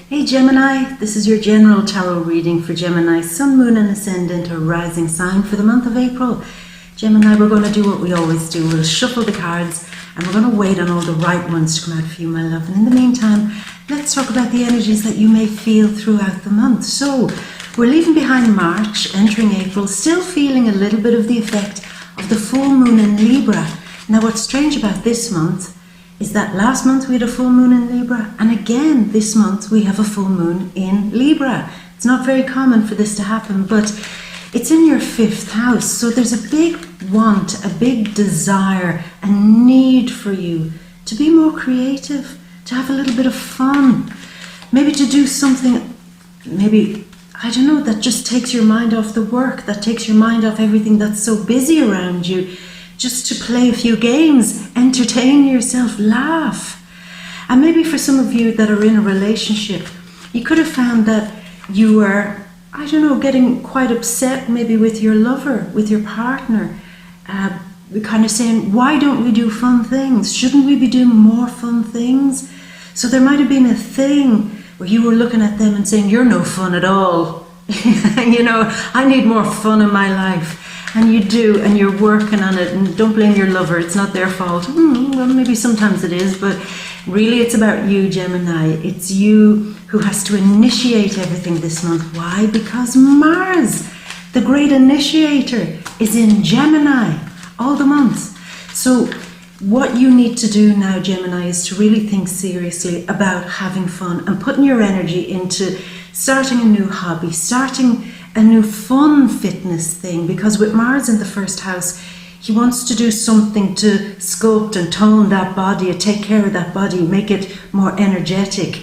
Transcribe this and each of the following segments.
Hey Gemini, this is your general tarot reading for Gemini, Sun, Moon and Ascendant or Rising sign for the month of April. Gemini, we're going to do what we always do. We'll shuffle the cards and we're going to wait on all the right ones to come out for you, my love. And in the meantime, let's talk about the energies that you may feel throughout the month. So, we're leaving behind March, entering April, still feeling a little bit of the effect of the full moon in Libra. Now, what's strange about this month is that last month we had a full moon in Libra, and again this month we have a full moon in Libra. It's not very common for this to happen, but it's in your 5th house, so there's a big want, a big desire, a need for you to be more creative, to have a little bit of fun, maybe to do something, maybe, I don't know, that just takes your mind off the work, that takes your mind off everything that's so busy around you. Just to play a few games, entertain yourself, laugh. And maybe for some of you that are in a relationship, you could have found that you were, I don't know, getting quite upset maybe with your lover, with your partner, kind of saying, why don't we do fun things? Shouldn't we be doing more fun things? So there might have been a thing where you were looking at them and saying, you're no fun at all. You know, I need more fun in my life. And you do, and you're working on it, and don't blame your lover, it's not their fault. Well, maybe sometimes it is, but really it's about you, Gemini. It's you who has to initiate everything this month. Why? Because Mars, the great initiator, is in Gemini all the month. So what you need to do now, Gemini, is to really think seriously about having fun and putting your energy into starting a new hobby, starting a new fun fitness thing, because with Mars in the 1st house, he wants to do something to sculpt and tone that body, take care of that body, make it more energetic,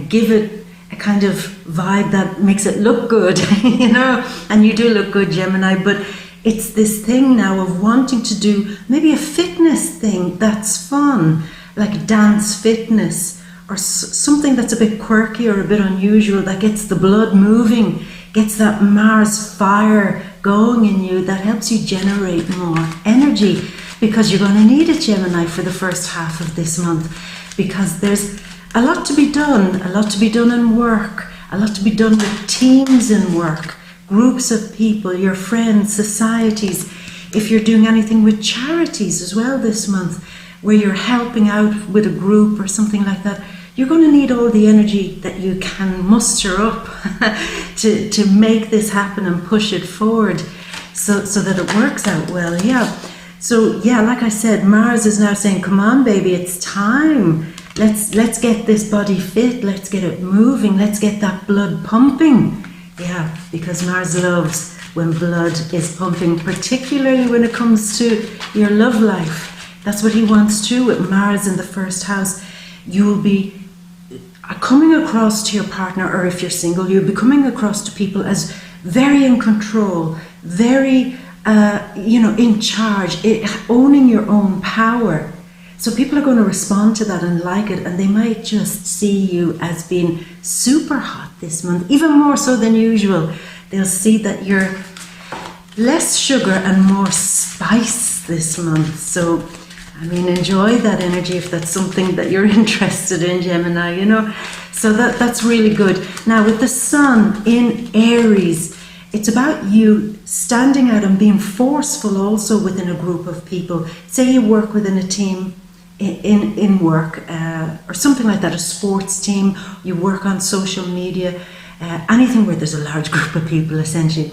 give it a kind of vibe that makes it look good, you know, and you do look good, Gemini, but it's this thing now of wanting to do maybe a fitness thing that's fun, like dance fitness, or something that's a bit quirky or a bit unusual, that gets the blood moving, gets that Mars fire going in you, that helps you generate more energy, because you're going to need it, Gemini, for the 1st half of this month, because there's a lot to be done in work, a lot to be done with teams in work, groups of people, your friends, societies. If you're doing anything with charities as well this month, where you're helping out with a group or something like that, you're going to need all the energy that you can muster up to make this happen and push it forward so that it works out well. Yeah. So yeah, like I said, Mars is now saying, come on, baby, it's time. Let's get this body fit. Let's get it moving. Let's get that blood pumping. Yeah, because Mars loves when blood is pumping, particularly when it comes to your love life. That's what he wants to with Mars in the 1st house. You will be coming across to your partner, or if you're single, you'll be coming across to people as very in control, very, in charge, owning your own power. So people are going to respond to that and like it, and they might just see you as being super hot this month, even more so than usual. They'll see that you're less sugar and more spice this month. So I mean, enjoy that energy if that's something that you're interested in, Gemini, you know. So that's really good. Now, with the Sun in Aries, it's about you standing out and being forceful also within a group of people. Say you work within a team in work, or something like that, a sports team, you work on social media, anything where there's a large group of people, essentially.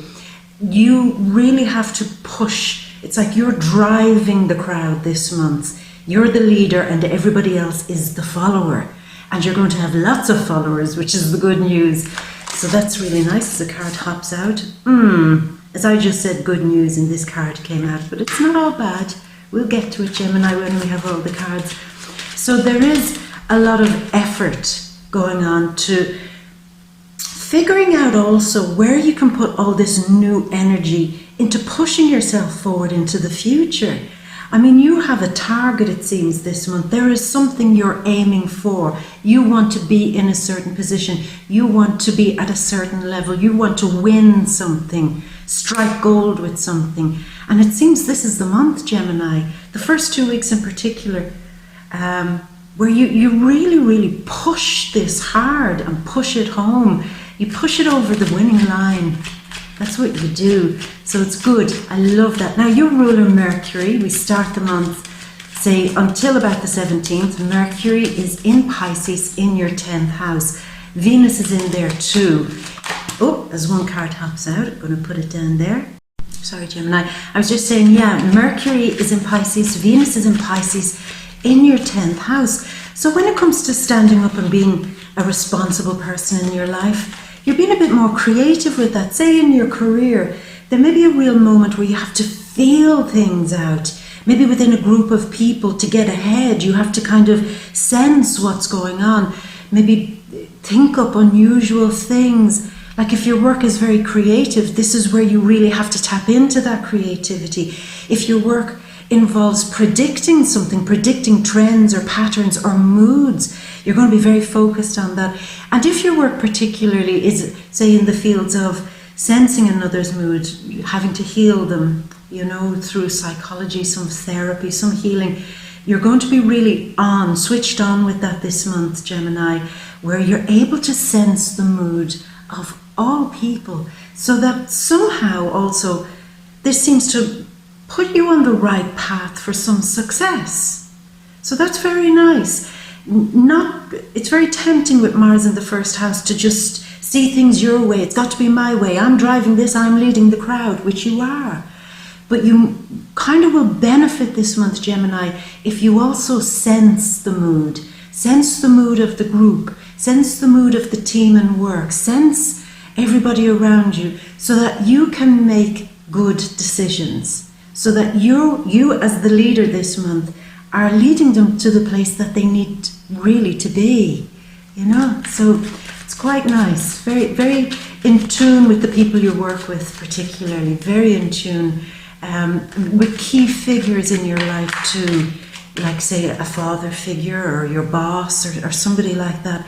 You really have to push. It's like you're driving the crowd this month. You're the leader and everybody else is the follower. And you're going to have lots of followers, which is the good news. So that's really nice as the card hops out. As I just said, good news, and this card came out. But it's not all bad. We'll get to it, Gemini, when we have all the cards. So there is a lot of effort going on to figuring out also where you can put all this new energy into pushing yourself forward into the future. I mean, you have a target, it seems, this month. There is something you're aiming for. You want to be in a certain position. You want to be at a certain level. You want to win something, strike gold with something. And it seems this is the month, Gemini. The first 2 weeks in particular, where you really, really push this hard and push it home. You push it over the winning line. That's what you do. So it's good. I love that. Now your ruler Mercury, we start the month, say until about the 17th, Mercury is in Pisces in your 10th house. Venus is in there too. Oh, as one card hops out, I'm going to put it down there. Sorry, Gemini. I was just saying, yeah, Mercury is in Pisces, Venus is in Pisces in your 10th house. So when it comes to standing up and being a responsible person in your life, you're being a bit more creative with that. Say in your career, there may be a real moment where you have to feel things out. Maybe within a group of people to get ahead, you have to kind of sense what's going on. Maybe think up unusual things. Like if your work is very creative, this is where you really have to tap into that creativity. If your work involves predicting something, predicting trends or patterns or moods, you're going to be very focused on that. And if your work particularly is, say, in the fields of sensing another's mood, having to heal them, you know, through psychology, some therapy, some healing, you're going to be really switched on with that this month, Gemini, where you're able to sense the mood of all people, so that somehow also this seems to put you on the right path for some success. So that's very nice. It's very tempting with Mars in the first house to just see things your way. It's got to be my way. I'm driving this, I'm leading the crowd, which you are. But you kind of will benefit this month, Gemini, if you also sense the mood of the group, sense the mood of the team and work, sense everybody around you, so that you can make good decisions, so that you as the leader this month are leading them to the place that they need really to be, you know. So it's quite nice, very, very in tune with the people you work with, particularly very in tune with key figures in your life too, like say a father figure or your boss or somebody like that.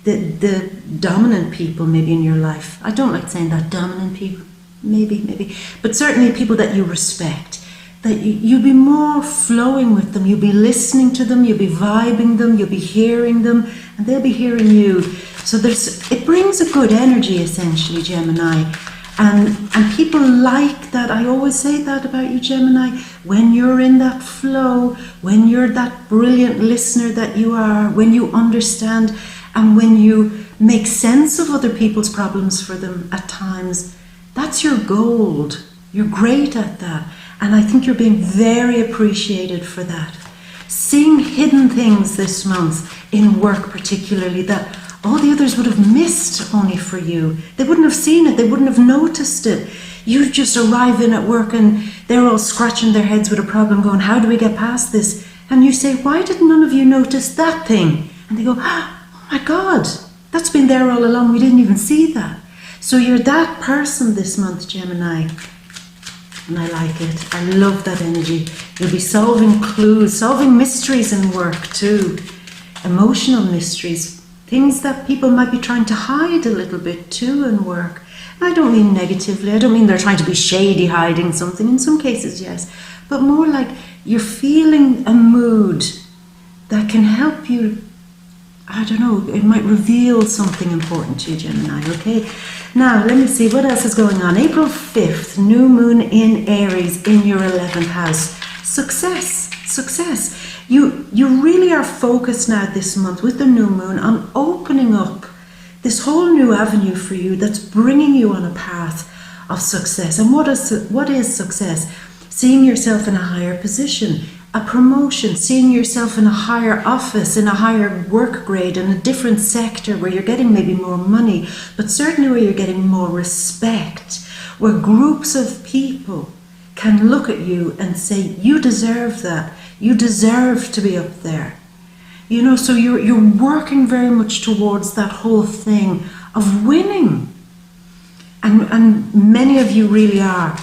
The dominant people maybe in your life. I don't like saying that, dominant people, maybe, but certainly people that you respect, that you'll be more flowing with them, you'll be listening to them, you'll be vibing them, you'll be hearing them, and they'll be hearing you. So it brings a good energy, essentially, Gemini. And people like that. I always say that about you, Gemini. When you're in that flow, when you're that brilliant listener that you are, when you understand, and when you make sense of other people's problems for them at times, that's your gold. You're great at that. And I think you're being very appreciated for that. Seeing hidden things this month, in work particularly, that all the others would have missed only for you. They wouldn't have seen it, they wouldn't have noticed it. You just arrive in at work and they're all scratching their heads with a problem going, how do we get past this? And you say, why did none of you notice that thing? And they go, oh my God, that's been there all along, we didn't even see that. So you're that person this month, Gemini. And I like it. I love that energy. You'll be solving clues, solving mysteries in work too. Emotional mysteries. Things that people might be trying to hide a little bit too in work. And I don't mean negatively. I don't mean they're trying to be shady hiding something. In some cases, yes. But more like you're feeling a mood that can help you. I don't know, it might reveal something important to you, Gemini, okay? Now, let me see, what else is going on? April 5th, new moon in Aries in your 11th house. Success. You really are focused now this month with the new moon on opening up this whole new avenue for you that's bringing you on a path of success. And what is success? Seeing yourself in a higher position, a promotion, seeing yourself in a higher office, in a higher work grade, in a different sector where you're getting maybe more money, but certainly where you're getting more respect, where groups of people can look at you and say, you deserve that, you deserve to be up there. You know, so you're working very much towards that whole thing of winning. And many of you really are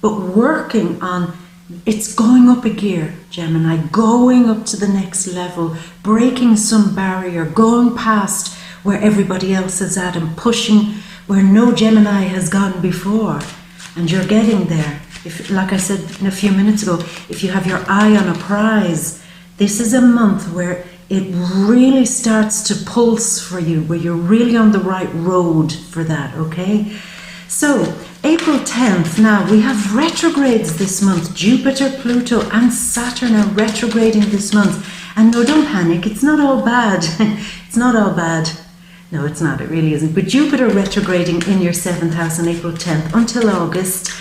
but working on, it's going up a gear, Gemini, going up to the next level, breaking some barrier, going past where everybody else is at and pushing where no Gemini has gone before. And you're getting there. if, like I said a few minutes ago, if you have your eye on a prize, this is a month where it really starts to pulse for you, where you're really on the right road for that, okay? So, April 10th, now we have retrogrades this month. Jupiter, Pluto and Saturn are retrograding this month. And no, don't panic, it's not all bad. It's not all bad. No, it's not, it really isn't. But Jupiter retrograding in your 7th house on April 10th until August,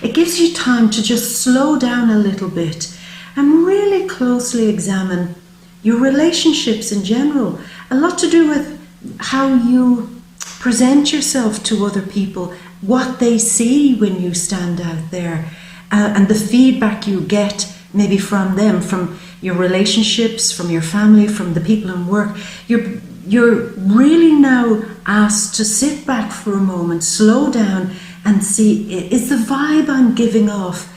it gives you time to just slow down a little bit and really closely examine your relationships in general. A lot to do with how you present yourself to other people, what they see when you stand out there, and the feedback you get maybe from them, from your relationships, from your family, from the people in work. You're really now asked to sit back for a moment, slow down and see, is the vibe I'm giving off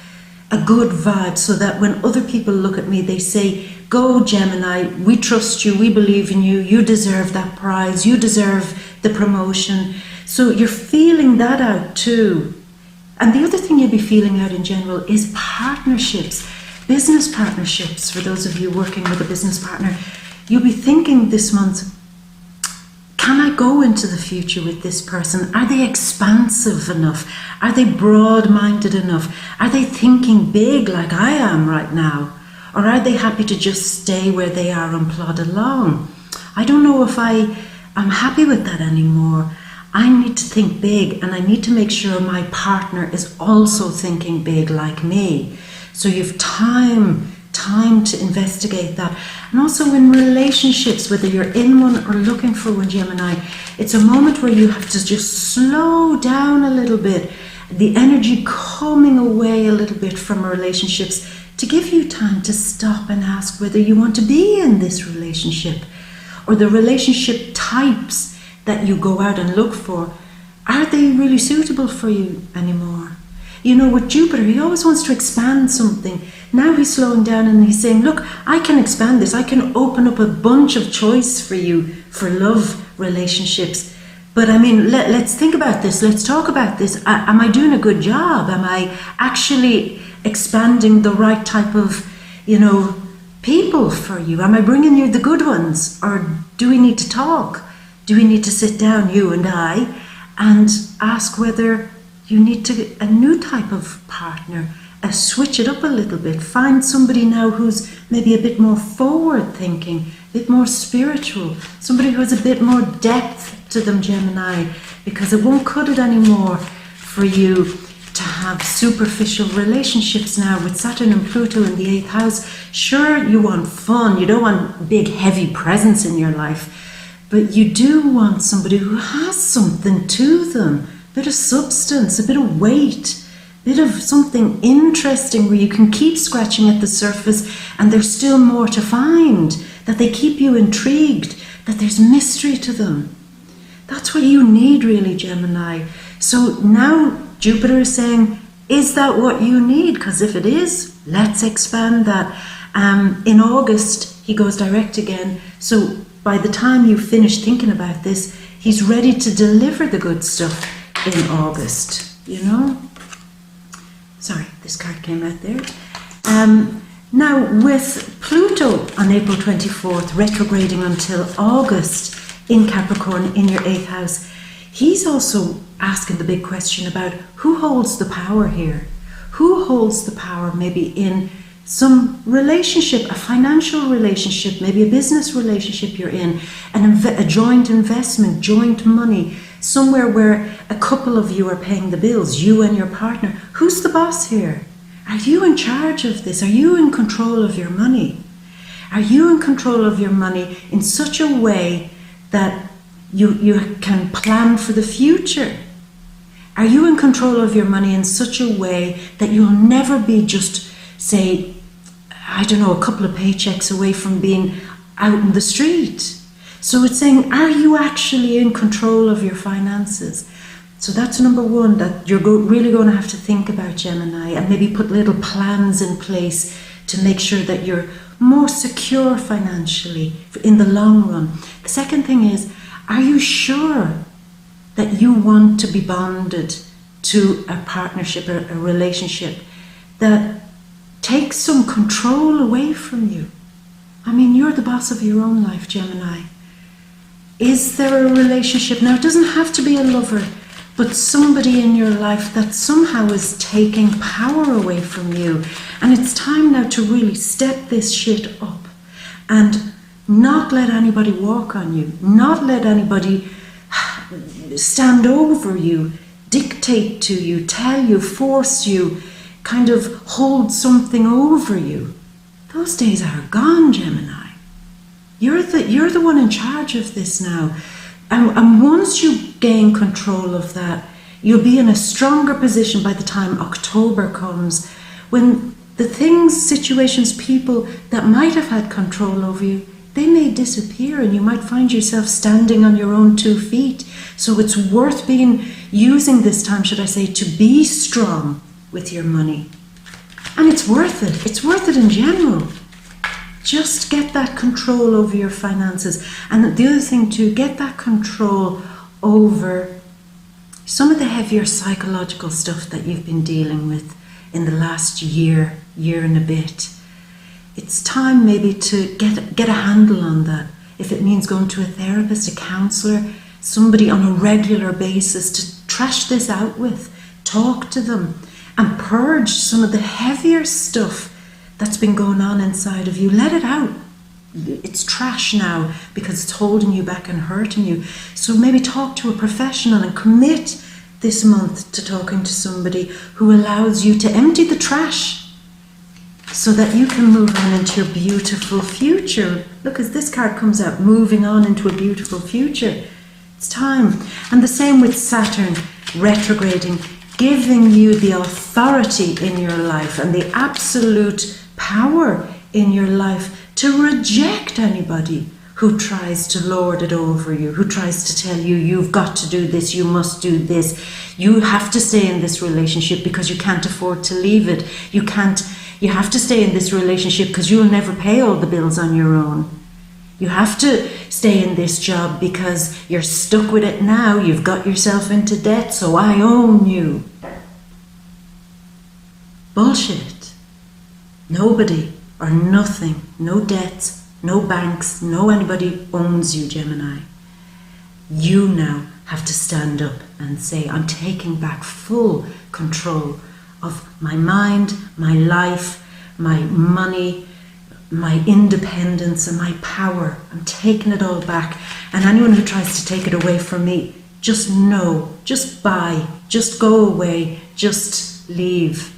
a good vibe, so that when other people look at me, they say, go Gemini, we trust you, we believe in you, you deserve that prize, you deserve the promotion. So you're feeling that out too. And the other thing you'll be feeling out in general is partnerships, business partnerships. For those of you working with a business partner, you'll be thinking this month, can I go into the future with this person? Are they expansive enough? Are they broad-minded enough? Are they thinking big like I am right now? Or are they happy to just stay where they are and plod along? I don't know if I'm happy with that anymore. I need to think big, and I need to make sure my partner is also thinking big like me. So you've time to investigate that. And also in relationships, whether you're in one or looking for one, Gemini, it's a moment where you have to just slow down a little bit, the energy coming away a little bit from relationships, to give you time to stop and ask whether you want to be in this relationship, or the relationship types that you go out and look for, are they really suitable for you anymore? You know, with Jupiter, he always wants to expand something. Now he's slowing down and he's saying, look, I can expand this. I can open up a bunch of choice for you for love relationships. But I mean, let's think about this. Let's talk about this. Am I doing a good job? Am I actually expanding the right type of, people for you? Am I bringing you the good ones? Or do we need to talk? Do we need to sit down, you and I, and ask whether you need to get a new type of partner, switch it up a little bit, find somebody now who's maybe a bit more forward thinking, a bit more spiritual, somebody who has a bit more depth to them, Gemini, because it won't cut it anymore for you to have superficial relationships now with Saturn and Pluto in the 8th house. Sure, you want fun, you don't want big heavy presence in your life, but you do want somebody who has something to them, a bit of substance, a bit of weight, a bit of something interesting where you can keep scratching at the surface and there's still more to find, that they keep you intrigued, that there's mystery to them. That's what you need really, Gemini. So now Jupiter is saying, is that what you need? Because if it is, let's expand that. In August, he goes direct again. So by the time you finish thinking about this, he's ready to deliver the good stuff in August, Sorry, this card came out there. Now with Pluto on April 24th, retrograding until August in Capricorn in your 8th house, he's also asking the big question about who holds the power here? Who holds the power maybe in some relationship, a financial relationship, maybe a business relationship you're in, a joint investment, joint money, somewhere where a couple of you are paying the bills, you and your partner. Who's the boss here? Are you in charge of this? Are you in control of your money? Are you in control of your money in such a way that you can plan for the future? Are you in control of your money in such a way that you'll never be just, say, a couple of paychecks away from being out in the street? So it's saying, are you actually in control of your finances? So that's number one, that you're really going to have to think about, Gemini, and maybe put little plans in place to make sure that you're more secure financially in the long run. The second thing is, are you sure that you want to be bonded to a partnership or a relationship that takes some control away from you. I mean, you're the boss of your own life, Gemini. Is there a relationship? Now, it doesn't have to be a lover, but somebody in your life that somehow is taking power away from you. And it's time now to really step this shit up and not let anybody walk on you, not let anybody stand over you, dictate to you, tell you, force you, kind of hold something over you. Those days are gone, Gemini. You're the one in charge of this now. And once you gain control of that, you'll be in a stronger position by the time October comes, when the things, situations, people that might have had control over you, they may disappear and you might find yourself standing on your own 2 feet. So it's worth using this time, should I say, to be strong with your money. And it's worth it. It's worth it in general. Just get that control over your finances. And the other thing too, get that control over some of the heavier psychological stuff that you've been dealing with in the last year and a bit. It's time maybe to get a handle on that. If it means going to a therapist, a counsellor, somebody on a regular basis to trash this out with, talk to them and purge some of the heavier stuff that's been going on inside of you. Let it out. It's trash now because it's holding you back and hurting you. So maybe talk to a professional and commit this month to talking to somebody who allows you to empty the trash so that you can move on into your beautiful future. Look, as this card comes out, moving on into a beautiful future. It's time. And the same with Saturn retrograding, giving you the authority in your life and the absolute power in your life to reject anybody who tries to lord it over you, who tries to tell you, you've got to do this, you must do this, you have to stay in this relationship because you can't afford to leave it, you have to stay in this relationship because you'll never pay all the bills on your own. You have to stay in this job because you're stuck with it now, you've got yourself into debt, so I own you. Bullshit. Nobody or nothing, no debts, no banks, no anybody owns you, Gemini. You now have to stand up and say, I'm taking back full control of my mind, my life, my money, my independence and my power. I'm taking it all back. And anyone who tries to take it away from me, just no, just bye, just go away, just leave.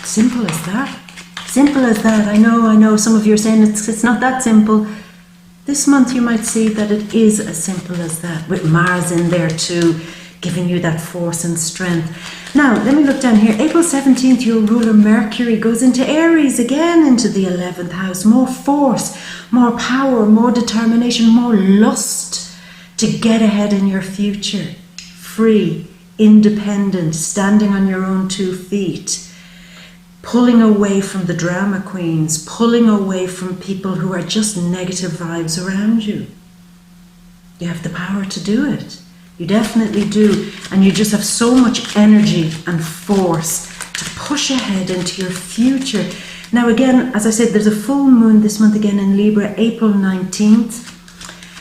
Simple as that. Simple as that. I know some of you are saying it's not that simple. This month you might see that it is as simple as that, with Mars in there too, giving you that force and strength. Now, let me look down here. April 17th, your ruler Mercury goes into Aries again, into the 11th house. More force, more power, more determination, more lust to get ahead in your future. Free, independent, standing on your own 2 feet. Pulling away from the drama queens, pulling away from people who are just negative vibes around you. You have the power to do it. You definitely do. And you just have so much energy and force to push ahead into your future. Now again, as I said, there's a full moon this month again in Libra, April 19th,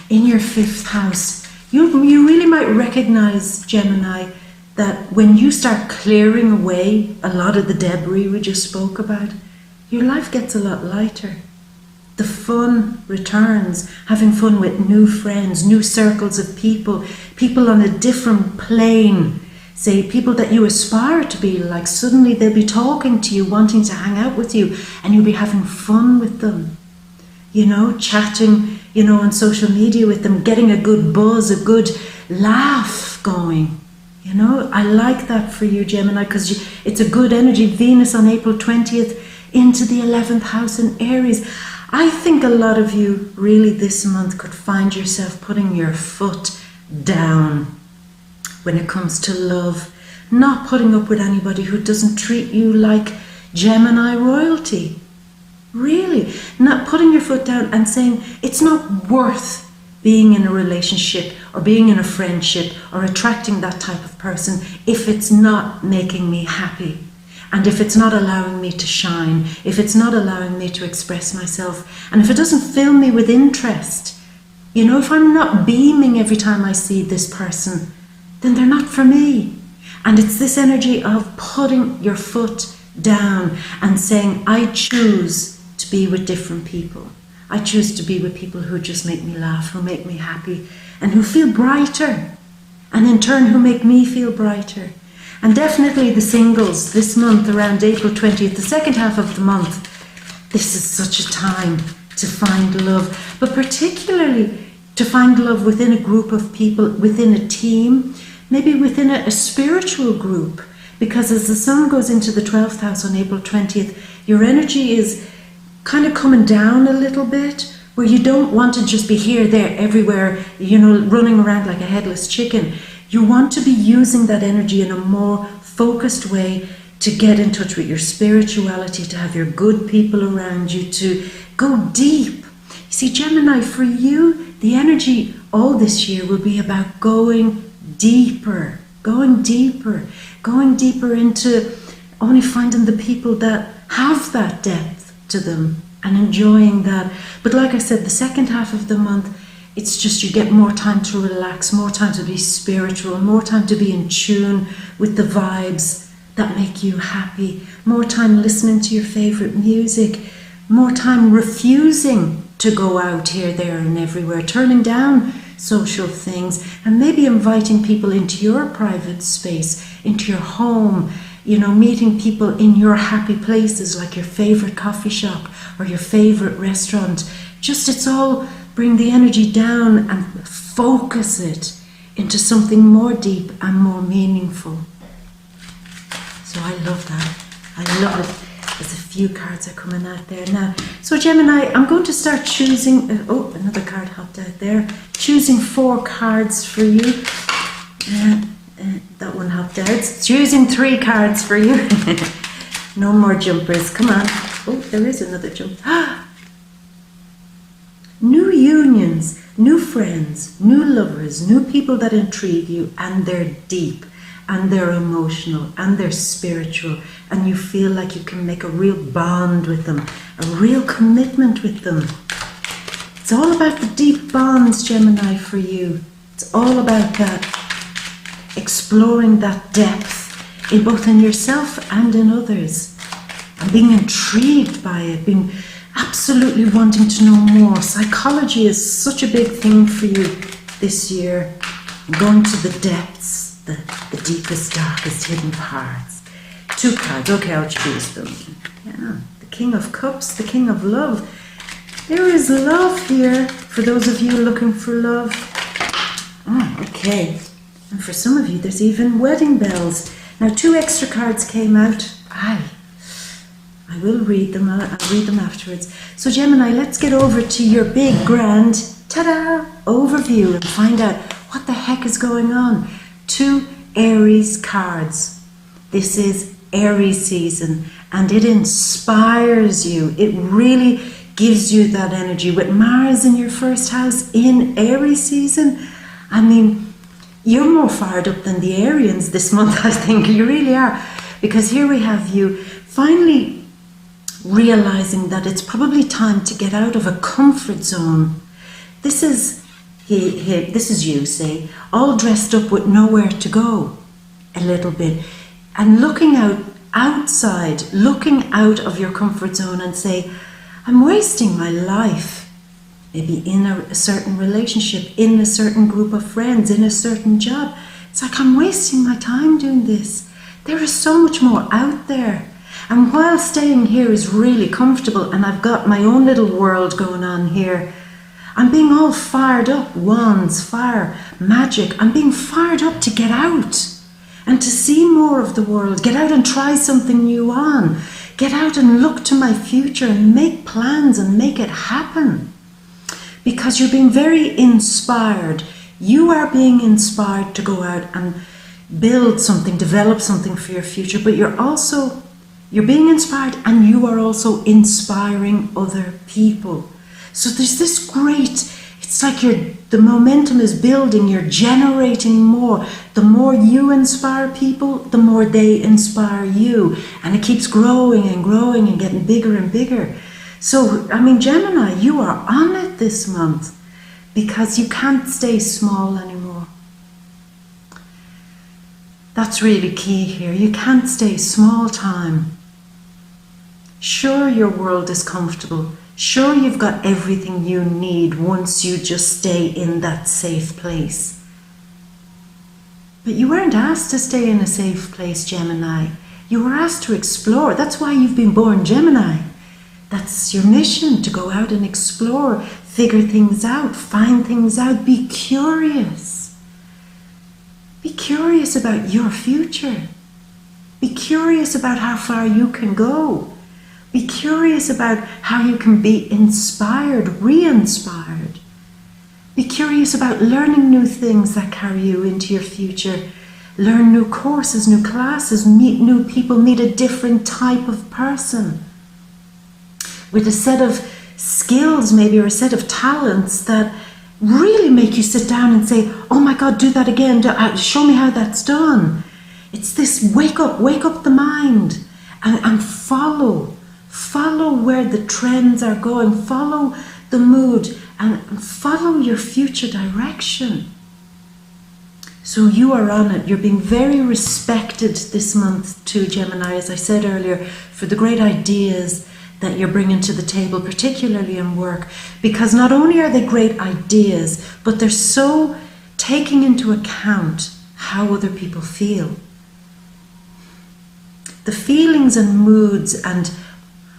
in your 5th house. You really might recognize, Gemini, that when you start clearing away a lot of the debris we just spoke about, your life gets a lot lighter. The fun returns, having fun with new friends, new circles of people, people on a different plane, say people that you aspire to be like. Suddenly they'll be talking to you, wanting to hang out with you, and you'll be having fun with them. Chatting, on social media with them, getting a good buzz, a good laugh going. I like that for you, Gemini, because it's a good energy. Venus on April 20th into the 11th house in Aries. I think a lot of you really this month could find yourself putting your foot down when it comes to love. Not putting up with anybody who doesn't treat you like Gemini royalty. Really. Not putting your foot down and saying it's not worth being in a relationship or being in a friendship or attracting that type of person if it's not making me happy. And if it's not allowing me to shine, if it's not allowing me to express myself, and if it doesn't fill me with interest, you know, if I'm not beaming every time I see this person, then they're not for me. And it's this energy of putting your foot down and saying, I choose to be with different people. I choose to be with people who just make me laugh, who make me happy, and who feel brighter, and in turn who make me feel brighter. And definitely the singles this month, around April 20th, the second half of the month, this is such a time to find love, but particularly to find love within a group of people, within a team, maybe within a spiritual group, because as the sun goes into the 12th house on April 20th, your energy is kind of coming down a little bit, where you don't want to just be here, there, everywhere, you know, running around like a headless chicken. You want to be using that energy in a more focused way to get in touch with your spirituality, to have your good people around you, to go deep. You see, Gemini, for you, the energy all this year will be about going deeper into only finding the people that have that depth to them and enjoying that. But like I said, the second half of the month, it's just you get more time to relax, more time to be spiritual, more time to be in tune with the vibes that make you happy, more time listening to your favorite music, more time refusing to go out here, there and everywhere, turning down social things, and maybe inviting people into your private space, into your home, you know, meeting people in your happy places like your favorite coffee shop or your favorite restaurant. Just it's all bring the energy down and focus it into something more deep and more meaningful. So I love that. I love it. There's a few cards are coming out there now. So Gemini, I'm going to start choosing, oh, another card hopped out there. Choosing 4 cards for you. That one hopped out. Choosing 3 cards for you. No more jumpers, come on. Oh, there is another jump. New unions, new friends, new lovers, new people that intrigue you, and they're deep, and they're emotional, and they're spiritual, and you feel like you can make a real bond with them, a real commitment with them. It's all about the deep bonds, Gemini, for you. It's all about that, exploring that depth, in both in yourself and in others, and being intrigued by it, being absolutely wanting to know more. Psychology is such a big thing for you this year. Going to the depths, the deepest, darkest hidden parts. 2 cards, okay, I'll choose them. Yeah, the King of Cups, the King of Love. There is love here for those of you looking for love. Oh, okay. And for some of you, there's even wedding bells. Now, 2 extra cards came out. I will read them. I'll read them afterwards. So Gemini, let's get over to your big, grand, ta-da, overview and find out what the heck is going on. 2 Aries cards. This is Aries season, and it inspires you. It really gives you that energy. With Mars in your first house in Aries season, I mean, you're more fired up than the Arians this month, I think. You really are. Because here we have you finally realizing that it's probably time to get out of a comfort zone. This is you, say, all dressed up with nowhere to go, a little bit, and looking outside, looking out of your comfort zone and say, I'm wasting my life, maybe in a certain relationship, in a certain group of friends, in a certain job. It's like, I'm wasting my time doing this. There is so much more out there. And while staying here is really comfortable and I've got my own little world going on here, I'm being all fired up, wands, fire, magic. I'm being fired up to get out and to see more of the world, get out and try something new on, get out and look to my future and make plans and make it happen. Because you're being very inspired. You are being inspired to go out and build something, develop something for your future, but you're being inspired and you are also inspiring other people. So there's this great, It's like the momentum is building, you're generating more. The more you inspire people, the more they inspire you. And it keeps growing and growing and getting bigger and bigger. So, I mean, Gemini, you are on it this month because you can't stay small anymore. That's really key here. You can't stay small time. Sure, your world is comfortable. Sure, you've got everything you need once you just stay in that safe place. But you weren't asked to stay in a safe place, Gemini. You were asked to explore. That's why you've been born Gemini. That's your mission, to go out and explore, figure things out, find things out, be curious. Be curious about your future. Be curious about how far you can go. Be curious about how you can be inspired, re-inspired. Be curious about learning new things that carry you into your future. Learn new courses, new classes, meet new people, meet a different type of person with a set of skills maybe, or a set of talents that really make you sit down and say, oh my God, do that again, show me how that's done. It's this wake up the mind and follow where the trends are going, follow the mood and follow your future direction. So you are on it. You're being very respected this month too, Gemini, as I said earlier, for the great ideas that you're bringing to the table, particularly in work, because not only are they great ideas, but they're so taking into account how other people feel. The feelings and moods and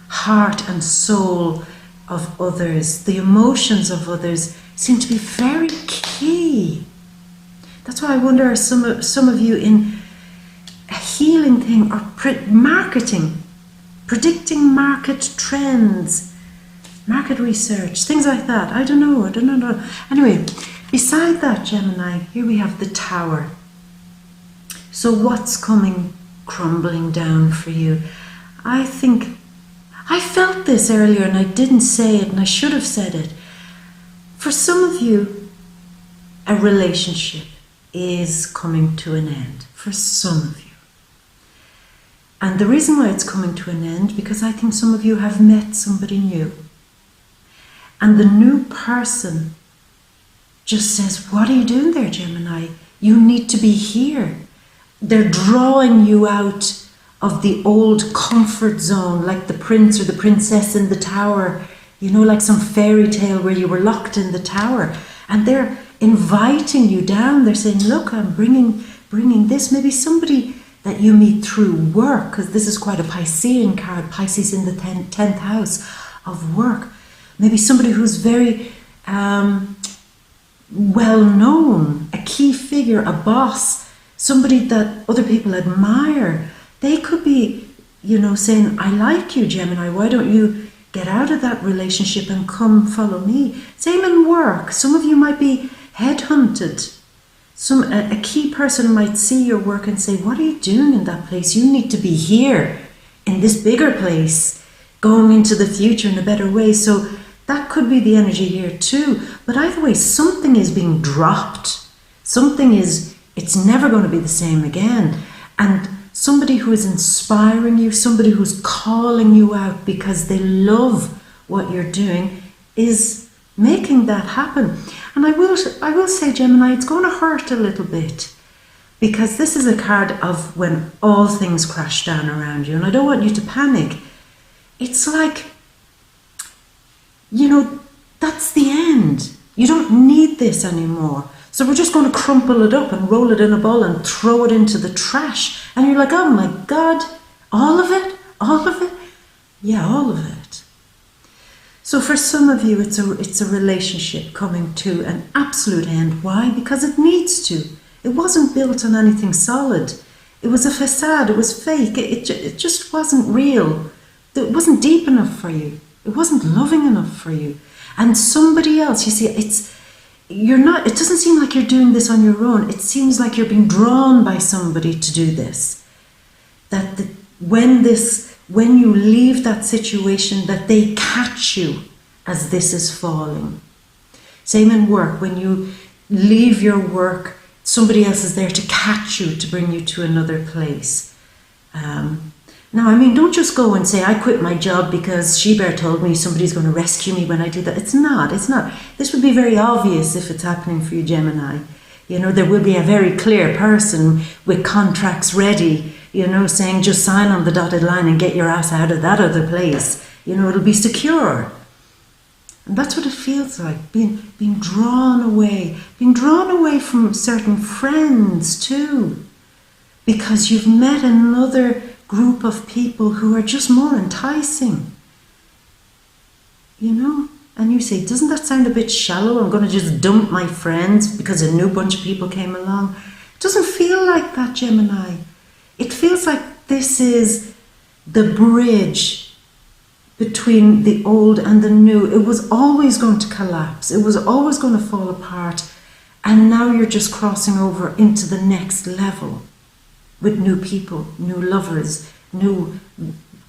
heart and soul of others, the emotions of others seem to be very key. That's why I wonder, are some of you in a healing thing or marketing, predicting market trends, market research, things like that. I don't know. Anyway, beside that, Gemini, here we have the Tower. So what's coming crumbling down for you? I think I felt this earlier and I didn't say it, and I should have said it. For some of you, a relationship is coming to an end. For some of you. And the reason why it's coming to an end, because I think some of you have met somebody new. And the new person just says, what are you doing there, Gemini? You need to be here. They're drawing you out of the old comfort zone, like the prince or the princess in the tower, you know, like some fairy tale where you were locked in the tower. And they're inviting you down. They're saying, look, I'm bringing this. Maybe somebody that you meet through work, because this is quite a Piscean card, Pisces in the 10th house of work. Maybe somebody who's very well known, a key figure, a boss, somebody that other people admire. They could be, you know, saying, I like you, Gemini, why don't you get out of that relationship and come follow me? Same in work. Some of you might be headhunted. A key person might see your work and say, what are you doing in that place? You need to be here in this bigger place, going into the future in a better way. So that could be the energy here too. But either way, something is being dropped. It's never going to be the same again. And somebody who is inspiring you, somebody who's calling you out because they love what you're doing, is making that happen. And I will say, Gemini, it's going to hurt a little bit, because this is a card of when all things crash down around you. And I don't want you to panic. It's like, you know, that's the end. You don't need this anymore. So we're just going to crumple it up and roll it in a ball and throw it into the trash. And you're like, oh my God, all of it? All of it? Yeah, all of it. So for some of you, it's a relationship coming to an absolute end. Why? Because it needs to. It wasn't built on anything solid. It was a facade. It was fake. It just wasn't real. It wasn't deep enough for you. It wasn't loving enough for you. And somebody else, you see, it doesn't seem like you're doing this on your own. It seems like you're being drawn by somebody to do this. That when you leave that situation, that they catch you as this is falling. Same in work. When you leave your work, somebody else is there to catch you, to bring you to another place. Now, I mean, don't just go and say, I quit my job because She-Bear told me somebody's going to rescue me when I do that. It's not. This would be very obvious if it's happening for you, Gemini. You know, there will be a very clear person with contracts ready, you know, saying just sign on the dotted line and get your ass out of that other place. You know, it'll be secure. And that's what it feels like, being drawn away from certain friends too, because you've met another group of people who are just more enticing, you know? And you say, doesn't that sound a bit shallow? I'm going to just dump my friends because a new bunch of people came along. It doesn't feel like that, Gemini. It feels like this is the bridge between the old and the new. It was always going to collapse. It was always going to fall apart. And now you're just crossing over into the next level with new people, new lovers, new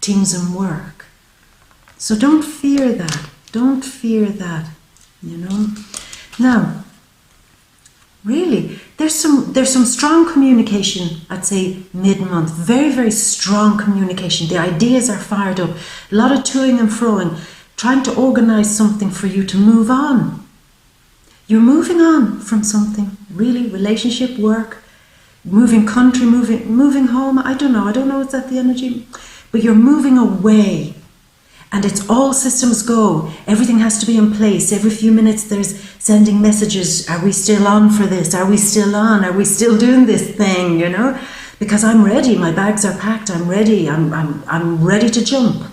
teams and work. So don't fear that. Don't fear that, you know. Now, really, there's some strong communication, I'd say mid-month. Very, very strong communication. The ideas are fired up. A lot of toing and froing, trying to organize something for you to move on. You're moving on from something, really, relationship, work, moving country, moving home. I don't know, is that the energy? But you're moving away. And it's all systems go. Everything has to be in place. Every few minutes there's sending messages. Are we still on for this? Are we still on? Are we still doing this thing, you know? Because I'm ready. My bags are packed. I'm ready. I'm ready to jump.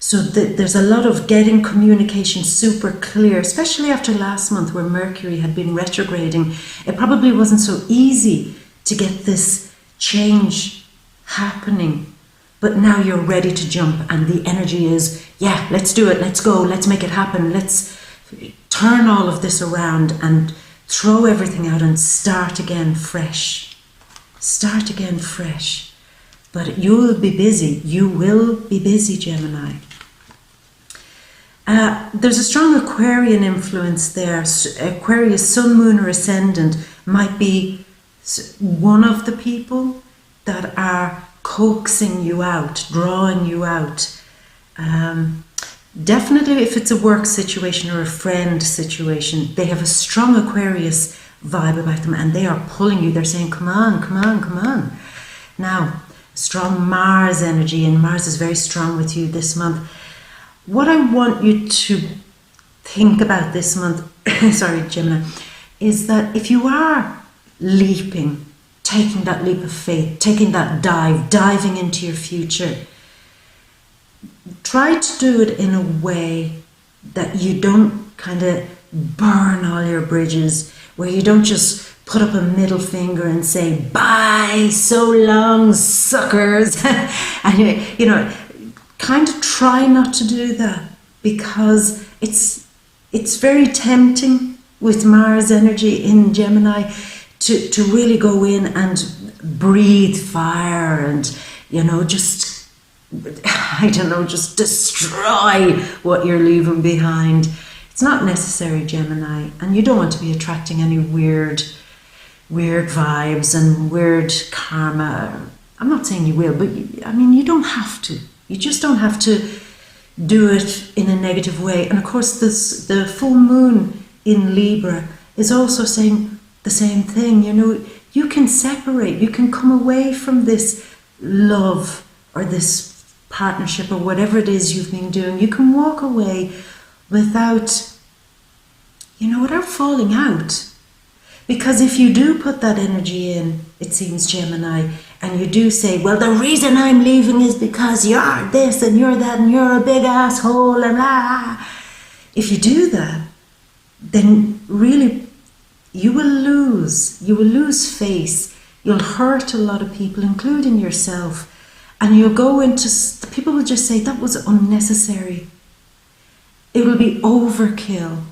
So there's a lot of getting communication super clear, especially after last month where Mercury had been retrograding. It probably wasn't so easy to get this change happening. But now you're ready to jump and the energy is, yeah, let's do it, let's go, let's make it happen, let's turn all of this around and throw everything out and start again fresh. Start again fresh. But you'll be busy, you will be busy, Gemini. There's a strong Aquarian influence there. Aquarius, Sun, Moon or Ascendant might be one of the people that are coaxing you out, drawing you out. Definitely if it's a work situation or a friend situation, they have a strong Aquarius vibe about them and they are pulling you. They're saying, come on, come on, come on. Now, strong Mars energy, and Mars is very strong with you this month. What I want you to think about this month, sorry, Gemini, is that if you are leaping, taking that leap of faith, taking that dive, diving into your future, try to do it in a way that you don't kind of burn all your bridges, where you don't just put up a middle finger and say, bye, so long, suckers. And, you know, kind of try not to do that, because it's very tempting with Mars energy in Gemini to really go in and breathe fire and, you know, just, I don't know, just destroy what you're leaving behind. It's not necessary, Gemini, and you don't want to be attracting any weird vibes and weird karma. I'm not saying you will, but I mean, you don't have to. You just don't have to do it in a negative way. And of course, the full moon in Libra is also saying the same thing. You know, you can separate, you can come away from this love or this partnership or whatever it is you've been doing. You can walk away without, you know, without falling out. Because if you do put that energy in, it seems, Gemini, and you do say, well, the reason I'm leaving is because you're this and you're that and you're a big asshole and blah. If you do that, then really you will lose face. You'll hurt a lot of people, including yourself. And you'll go into, people will just say, that was unnecessary. It will be overkill.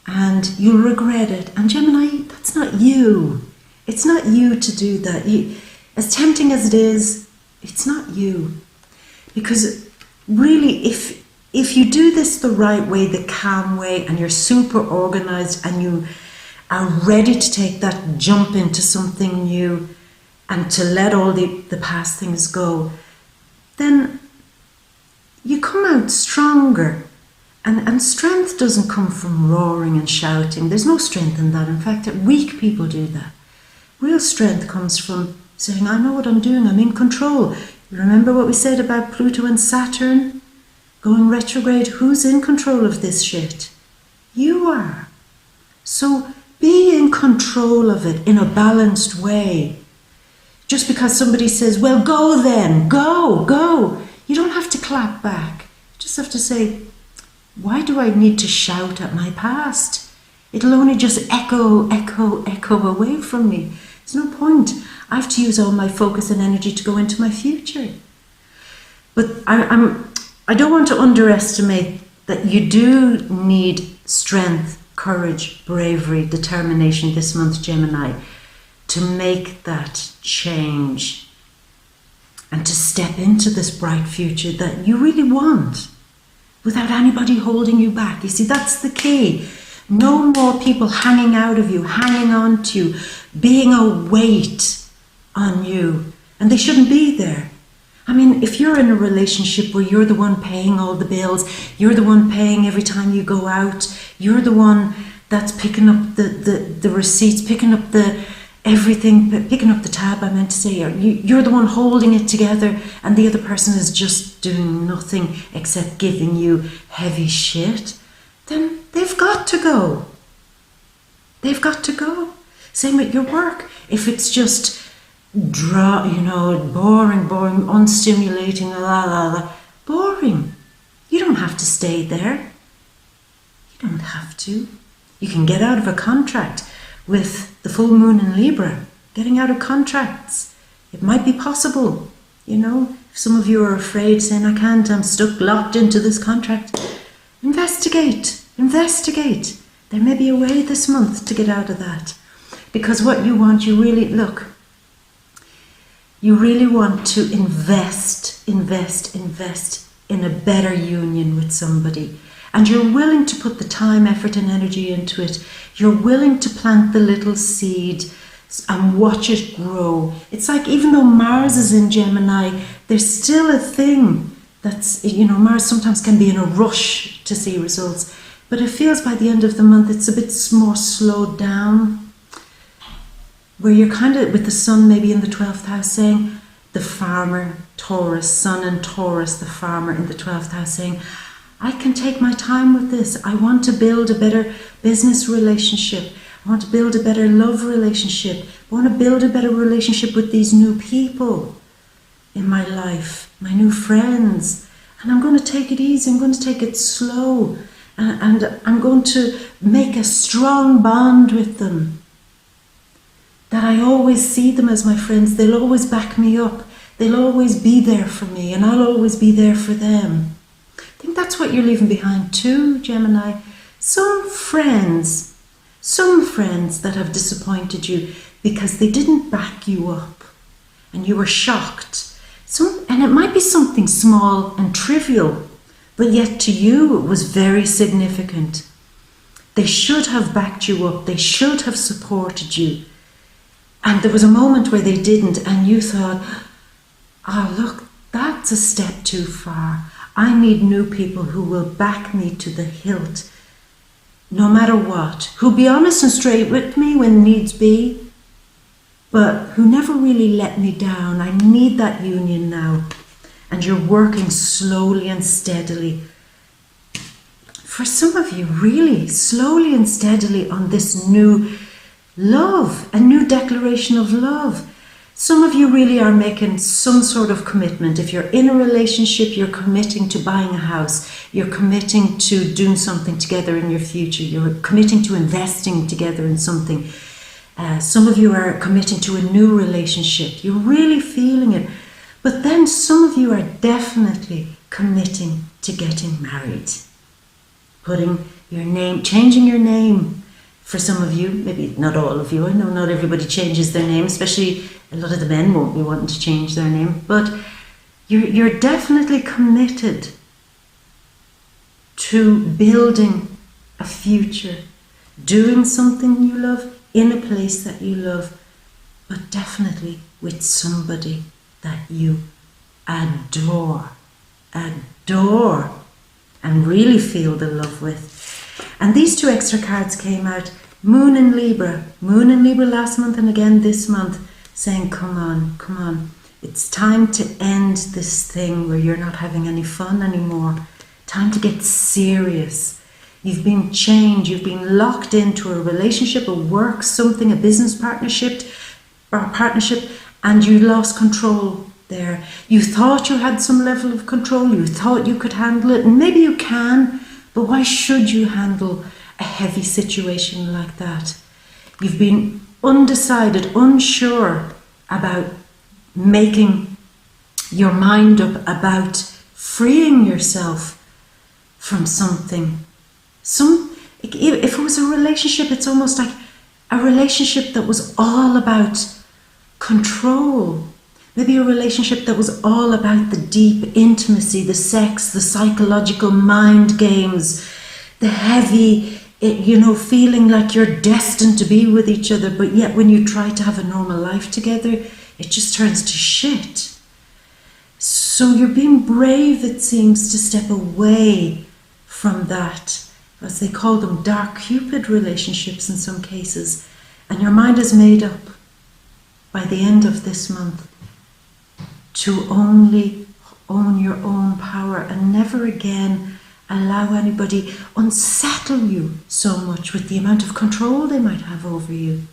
And you'll regret it. And Gemini, that's not you. It's not you to do that. As tempting as it is, it's not you. Because really, if if you do this the right way, the calm way, and you're super organized and you are ready to take that jump into something new and to let all the past things go, then you come out stronger. And strength doesn't come from roaring and shouting. There's no strength in that. In fact, weak people do that. Real strength comes from saying, I know what I'm doing, I'm in control. Remember what we said about Pluto and Saturn going retrograde? Who's in control of this shit? You are. So be in control of it in a balanced way. Just because somebody says, well, go then, go. You don't have to clap back. You just have to say, why do I need to shout at my past? It'll only just echo away from me. There's no point. I have to use all my focus and energy to go into my future. But I don't want to underestimate that you do need strength, courage, bravery, determination this month, Gemini, to make that change and to step into this bright future that you really want without anybody holding you back. You see, that's the key. No more people hanging out of you, hanging on to you, being a weight on you. And they shouldn't be there. I mean, if you're in a relationship where you're the one paying all the bills, you're the one paying every time you go out, you're the one that's picking up the receipts, picking up the everything, picking up the tab, I meant to say, you're the one holding it together and the other person is just doing nothing except giving you heavy shit, then they've got to go. They've got to go. Same with your work. If it's just boring, unstimulating, boring. You don't have to stay there. You don't have to. You can get out of a contract with the full moon in Libra. Getting out of contracts. It might be possible. If some of you are afraid, saying, I can't, I'm stuck, locked into this contract. Investigate. There may be a way this month to get out of that. Because what you want, you really want to invest in a better union with somebody. And you're willing to put the time, effort and energy into it. You're willing to plant the little seed and watch it grow. It's like, even though Mars is in Gemini, there's still a thing that's, Mars sometimes can be in a rush to see results. But it feels by the end of the month, it's a bit more slowed down. Where you're kind of, with the sun maybe in the 12th house, saying, the farmer, Taurus, sun and Taurus, the farmer in the 12th house, saying, I can take my time with this. I want to build a better business relationship. I want to build a better love relationship. I want to build a better relationship with these new people in my life, my new friends. And I'm going to take it easy. I'm going to take it slow. And I'm going to make a strong bond with them. That I always see them as my friends. They'll always back me up. They'll always be there for me. And I'll always be there for them. I think that's what you're leaving behind too, Gemini. Some friends that have disappointed you because they didn't back you up and you were shocked. And it might be something small and trivial, but yet to you it was very significant. They should have backed you up. They should have supported you. And there was a moment where they didn't, and you thought, oh, look, that's a step too far. I need new people who will back me to the hilt, no matter what, who'll be honest and straight with me when needs be, but who never really let me down. I need that union now. And you're working slowly and steadily. For some of you, really, slowly and steadily on this new love, a new declaration of love. Some of you really are making some sort of commitment. If you're in a relationship, you're committing to buying a house. You're committing to doing something together in your future. You're committing to investing together in something. Some of you are committing to a new relationship. You're really feeling it. But then some of you are definitely committing to getting married. Putting your name, changing your name. For some of you, maybe not all of you, I know not everybody changes their name, especially a lot of the men won't be wanting to change their name, but you're definitely committed to building a future, doing something you love, in a place that you love, but definitely with somebody that you adore, and really feel the love with. And these two extra cards came out, Moon in Libra last month and again this month, saying, come on, it's time to end this thing where you're not having any fun anymore. Time to get serious. You've been chained, you've been locked into a relationship, a work, something, a business partnership, and you lost control there. You thought you had some level of control, you thought you could handle it, and maybe you can, but why should you handle a heavy situation like that? You've been undecided, unsure about making your mind up about freeing yourself from something. If it was a relationship, it's almost like a relationship that was all about control. Maybe a relationship that was all about the deep intimacy, the sex, the psychological mind games, the heavy, feeling like you're destined to be with each other, but yet when you try to have a normal life together, it just turns to shit. So you're being brave, it seems, to step away from that, as they call them, dark Cupid relationships in some cases. And your mind is made up by the end of this month to only own your own power and never again allow anybody unsettle you so much with the amount of control they might have over you.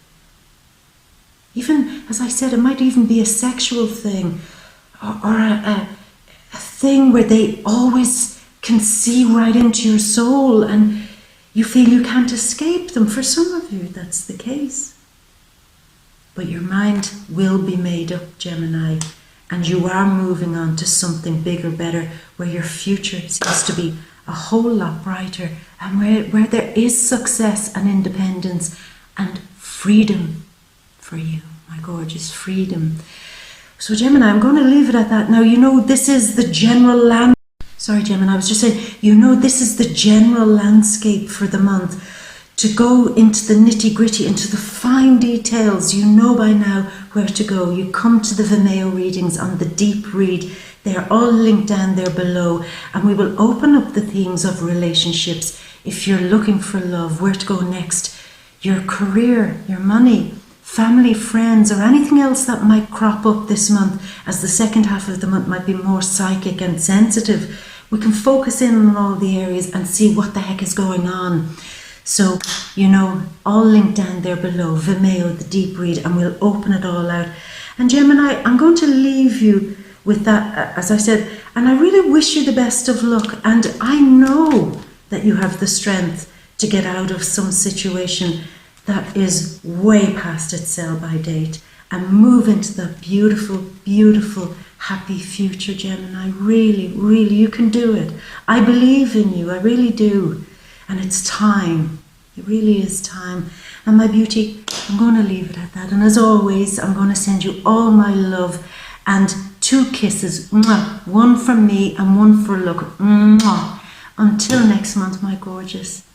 Even, as I said, it might even be a sexual thing, or a thing where they always can see right into your soul and you feel you can't escape them. For some of you, that's the case. But your mind will be made up, Gemini, and you are moving on to something bigger, better, where your future seems to be a whole lot brighter, and where there is success and independence and freedom for you, my gorgeous, freedom. So Gemini, I'm going to leave it at that. Now, this is the general Sorry, Gemini, I was just saying, this is the general landscape for the month. To go into the nitty-gritty, into the fine details, you know by now where to go. You come to the VIMEO readings on the deep read. They're all linked down there below, and we will open up the themes of relationships. If you're looking for love, where to go next, your career, your money, family, friends, or anything else that might crop up this month, as the second half of the month might be more psychic and sensitive. We can focus in on all the areas and see what the heck is going on. So, all linked down there below, VIMEO, the deep read, and we'll open it all out. And Gemini, I'm going to leave you with that, as I said, and I really wish you the best of luck. And I know that you have the strength to get out of some situation that is way past its sell-by date and move into the beautiful, beautiful, happy future, Gemini. Really, really, you can do it. I believe in you, I really do. And it's time. It really is time. And my beauty, I'm going to leave it at that. And as always, I'm going to send you all my love and 2 kisses. Mwah. One from me and one for Luck. Mwah. Until next month, my gorgeous.